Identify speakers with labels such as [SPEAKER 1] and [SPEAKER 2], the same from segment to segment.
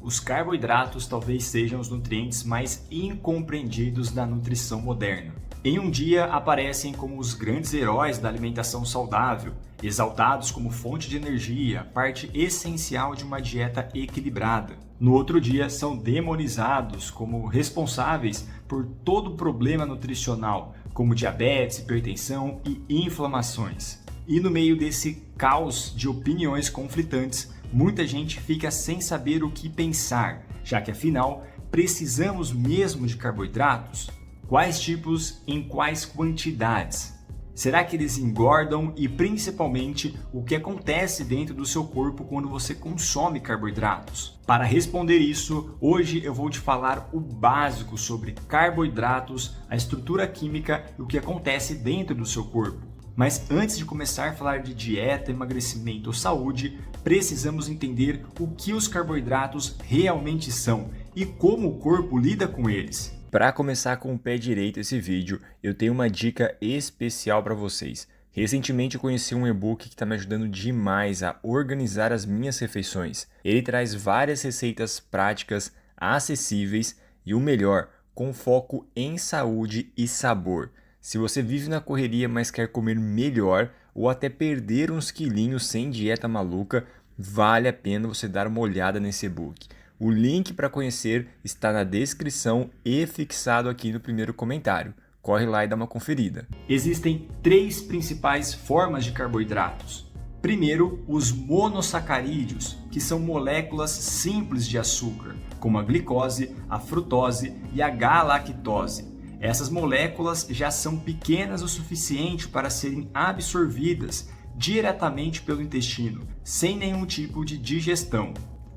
[SPEAKER 1] os carboidratos talvez sejam os nutrientes mais incompreendidos da nutrição moderna. Em um dia aparecem como os grandes heróis da alimentação saudável, exaltados como fonte de energia, parte essencial de uma dieta equilibrada. No outro dia são demonizados como responsáveis por todo problema nutricional, como diabetes, hipertensão e inflamações. E no meio desse caos de opiniões conflitantes, muita gente fica sem saber o que pensar, já que afinal, precisamos mesmo de carboidratos? Quais tipos, em quais quantidades? Será que eles engordam e principalmente o que acontece dentro do seu corpo quando você consome carboidratos? Para responder isso, hoje eu vou te falar o básico sobre carboidratos, a estrutura química e o que acontece dentro do seu corpo. Mas antes de começar a falar de dieta, emagrecimento ou saúde, precisamos entender o que os carboidratos realmente são e como o corpo lida com eles.
[SPEAKER 2] Para começar com o pé direito esse vídeo, eu tenho uma dica especial para vocês. Recentemente eu conheci um e-book que está me ajudando demais a organizar as minhas refeições. Ele traz várias receitas práticas, acessíveis e o melhor, com foco em saúde e sabor. Se você vive na correria, mas quer comer melhor ou até perder uns quilinhos sem dieta maluca, vale a pena você dar uma olhada nesse e-book. O link para conhecer está na descrição e fixado aqui no primeiro comentário. Corre lá e dá uma conferida.
[SPEAKER 1] Existem três principais formas de carboidratos. Primeiro, os monossacarídeos, que são moléculas simples de açúcar, como a glicose, a frutose e a galactose. Essas moléculas já são pequenas o suficiente para serem absorvidas diretamente pelo intestino, sem nenhum tipo de digestão.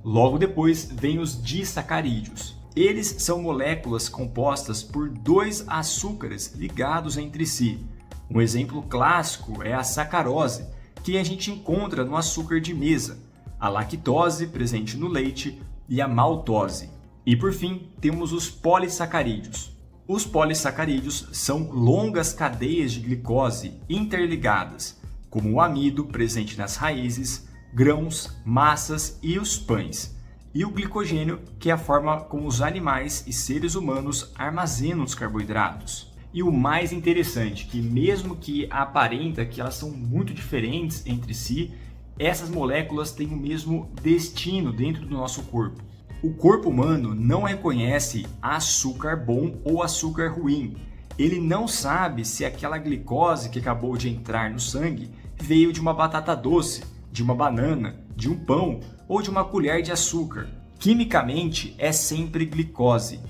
[SPEAKER 1] Logo depois vem os disacarídeos. Eles são moléculas compostas por dois açúcares ligados entre si. Um exemplo clássico é a sacarose, que a gente encontra no açúcar de mesa, a lactose presente no leite e a maltose. E por fim, temos os polissacarídeos. Os polissacarídeos são longas cadeias de glicose interligadas, como o amido presente nas raízes, grãos, massas e os pães, e o glicogênio, que é a forma como os animais e seres humanos armazenam os carboidratos. E o mais interessante, que mesmo que aparenta que elas são muito diferentes entre si, essas moléculas têm o mesmo destino dentro do nosso corpo. O corpo humano não reconhece açúcar bom ou açúcar ruim. Ele não sabe se aquela glicose que acabou de entrar no sangue veio de uma batata doce, de uma banana, de um pão ou de uma colher de açúcar. Quimicamente é sempre glicose.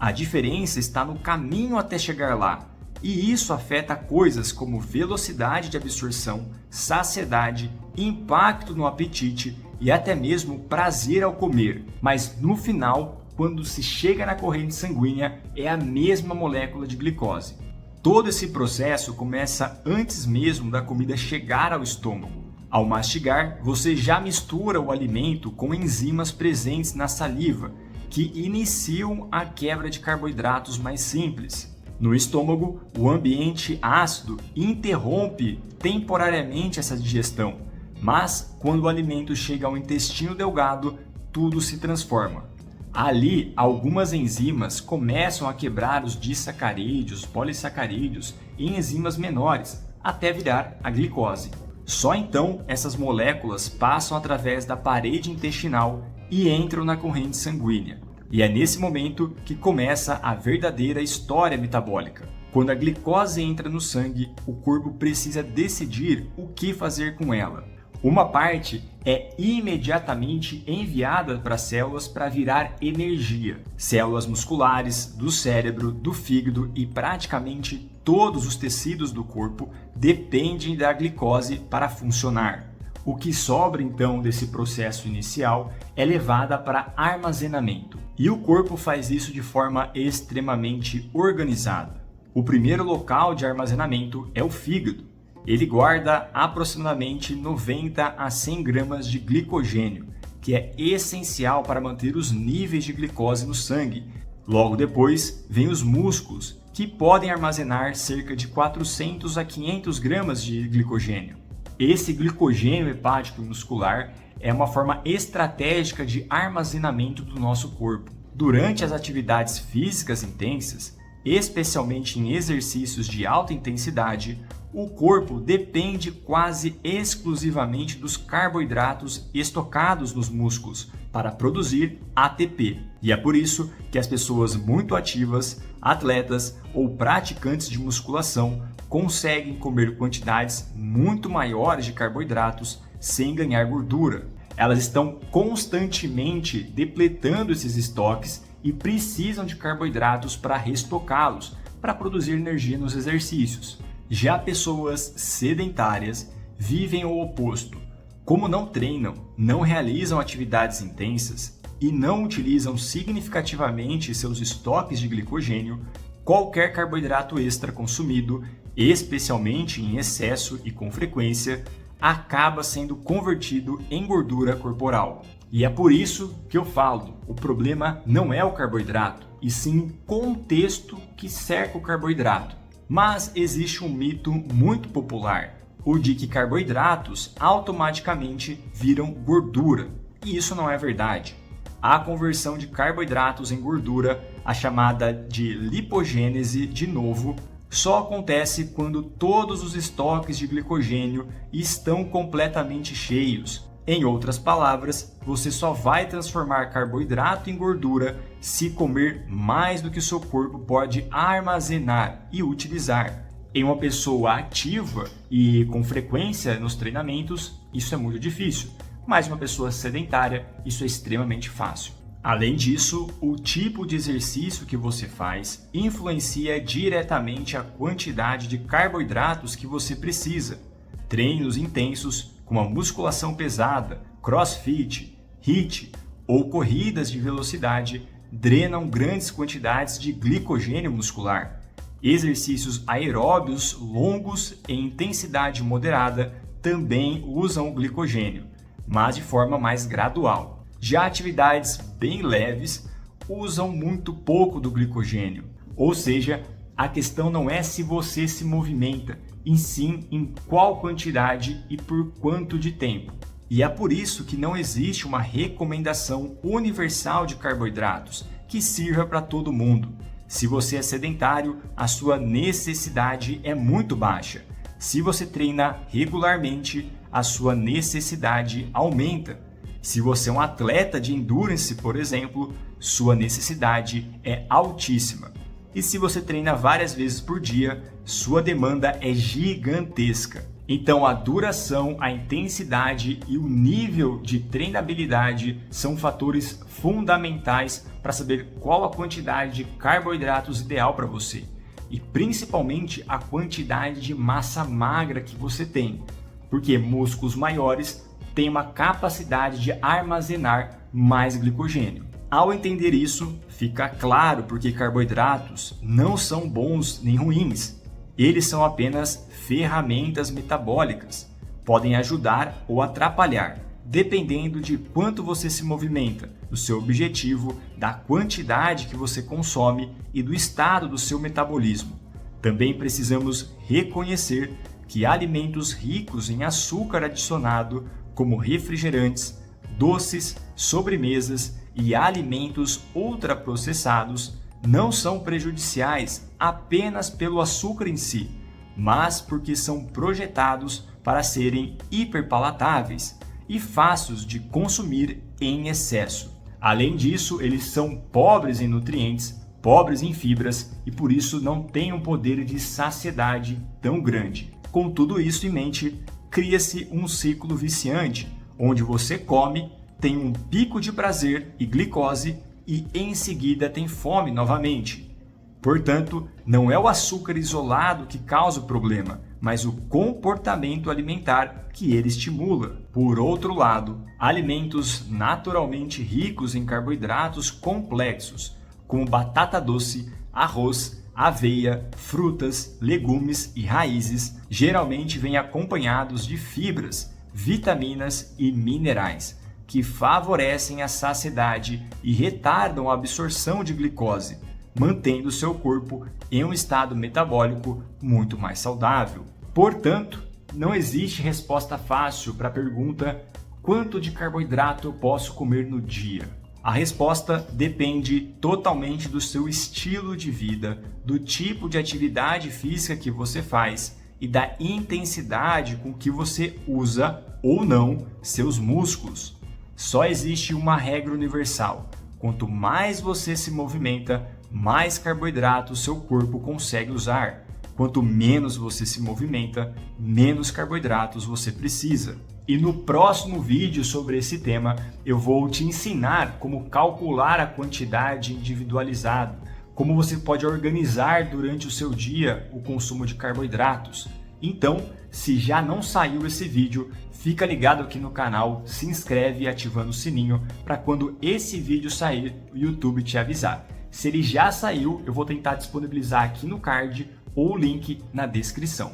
[SPEAKER 1] A diferença está no caminho até chegar lá, e isso afeta coisas como velocidade de absorção, saciedade, impacto no apetite e até mesmo prazer ao comer. Mas no final, quando se chega na corrente sanguínea, é a mesma molécula de glicose. Todo esse processo começa antes mesmo da comida chegar ao estômago. Ao mastigar, você já mistura o alimento com enzimas presentes na saliva, que iniciam a quebra de carboidratos mais simples. No estômago, o ambiente ácido interrompe temporariamente essa digestão, mas quando o alimento chega ao intestino delgado, tudo se transforma. Ali, algumas enzimas começam a quebrar os disacarídeos, polissacarídeos em enzimas menores, até virar a glicose. Só então essas moléculas passam através da parede intestinal e entram na corrente sanguínea. E é nesse momento que começa a verdadeira história metabólica. Quando a glicose entra no sangue, o corpo precisa decidir o que fazer com ela. Uma parte é imediatamente enviada para as células para virar energia. Células musculares, do cérebro, do fígado e praticamente todos os tecidos do corpo dependem da glicose para funcionar. O que sobra então desse processo inicial é levada para armazenamento. E o corpo faz isso de forma extremamente organizada. O primeiro local de armazenamento é o fígado. Ele guarda aproximadamente 90 a 100 gramas de glicogênio, que é essencial para manter os níveis de glicose no sangue. Logo depois, vem os músculos, que podem armazenar cerca de 400 a 500 gramas de glicogênio. Esse glicogênio hepático e muscular é uma forma estratégica de armazenamento do nosso corpo. Durante as atividades físicas intensas, especialmente em exercícios de alta intensidade, o corpo depende quase exclusivamente dos carboidratos estocados nos músculos para produzir ATP. E é por isso que as pessoas muito ativas, atletas ou praticantes de musculação conseguem comer quantidades muito maiores de carboidratos sem ganhar gordura. Elas estão constantemente depletando esses estoques e precisam de carboidratos para restocá-los, para produzir energia nos exercícios. Já pessoas sedentárias vivem o oposto. Como não treinam, não realizam atividades intensas e não utilizam significativamente seus estoques de glicogênio, qualquer carboidrato extra consumido, especialmente em excesso e com frequência, acaba sendo convertido em gordura corporal. E é por isso que eu falo, o problema não é o carboidrato, e sim o contexto que cerca o carboidrato. Mas existe um mito muito popular, o de que carboidratos automaticamente viram gordura. E isso não é verdade. A conversão de carboidratos em gordura, a chamada de lipogênese, de novo, só acontece quando todos os estoques de glicogênio estão completamente cheios. Em outras palavras, você só vai transformar carboidrato em gordura se comer mais do que o seu corpo pode armazenar e utilizar. Em uma pessoa ativa e com frequência nos treinamentos, isso é muito difícil, mas em uma pessoa sedentária, isso é extremamente fácil. Além disso, o tipo de exercício que você faz influencia diretamente a quantidade de carboidratos que você precisa. Treinos intensos, como a musculação pesada, crossfit, HIIT ou corridas de velocidade, drenam grandes quantidades de glicogênio muscular. Exercícios aeróbios longos em intensidade moderada também usam o glicogênio, mas de forma mais gradual. Já atividades bem leves usam muito pouco do glicogênio, ou seja, a questão não é se você se movimenta, e sim em qual quantidade e por quanto de tempo. E é por isso que não existe uma recomendação universal de carboidratos que sirva para todo mundo. Se você é sedentário, a sua necessidade é muito baixa. Se você treina regularmente, a sua necessidade aumenta. Se você é um atleta de endurance, por exemplo, sua necessidade é altíssima. E se você treina várias vezes por dia, sua demanda é gigantesca. Então a duração, a intensidade e o nível de treinabilidade são fatores fundamentais para saber qual a quantidade de carboidratos ideal para você. E principalmente a quantidade de massa magra que você tem. Porque músculos maiores têm uma capacidade de armazenar mais glicogênio. Ao entender isso, fica claro porque carboidratos não são bons nem ruins. Eles são apenas ferramentas metabólicas. Podem ajudar ou atrapalhar, dependendo de quanto você se movimenta, do seu objetivo, da quantidade que você consome e do estado do seu metabolismo. Também precisamos reconhecer que alimentos ricos em açúcar adicionado, como refrigerantes, doces, sobremesas e alimentos ultraprocessados, não são prejudiciais apenas pelo açúcar em si, mas porque são projetados para serem hiperpalatáveis e fáceis de consumir em excesso. Além disso, eles são pobres em nutrientes, pobres em fibras e por isso não têm um poder de saciedade tão grande. Com tudo isso em mente, cria-se um ciclo viciante, onde você come, tem um pico de prazer e glicose e em seguida tem fome novamente. Portanto, não é o açúcar isolado que causa o problema, mas o comportamento alimentar que ele estimula. Por outro lado, alimentos naturalmente ricos em carboidratos complexos, como batata doce, arroz, aveia, frutas, legumes e raízes, geralmente vêm acompanhados de fibras, vitaminas e minerais, que favorecem a saciedade e retardam a absorção de glicose, mantendo seu corpo em um estado metabólico muito mais saudável. Portanto, não existe resposta fácil para a pergunta: quanto de carboidrato eu posso comer no dia? A resposta depende totalmente do seu estilo de vida, do tipo de atividade física que você faz e da intensidade com que você usa ou não seus músculos. Só existe uma regra universal: quanto mais você se movimenta, mais carboidrato seu corpo consegue usar. Quanto menos você se movimenta, menos carboidratos você precisa. E no próximo vídeo sobre esse tema, eu vou te ensinar como calcular a quantidade individualizada, como você pode organizar durante o seu dia o consumo de carboidratos. Então, se já não saiu esse vídeo, fica ligado aqui no canal, se inscreve ativando o sininho para quando esse vídeo sair, o YouTube te avisar. Se ele já saiu, eu vou tentar disponibilizar aqui no card ou o link na descrição.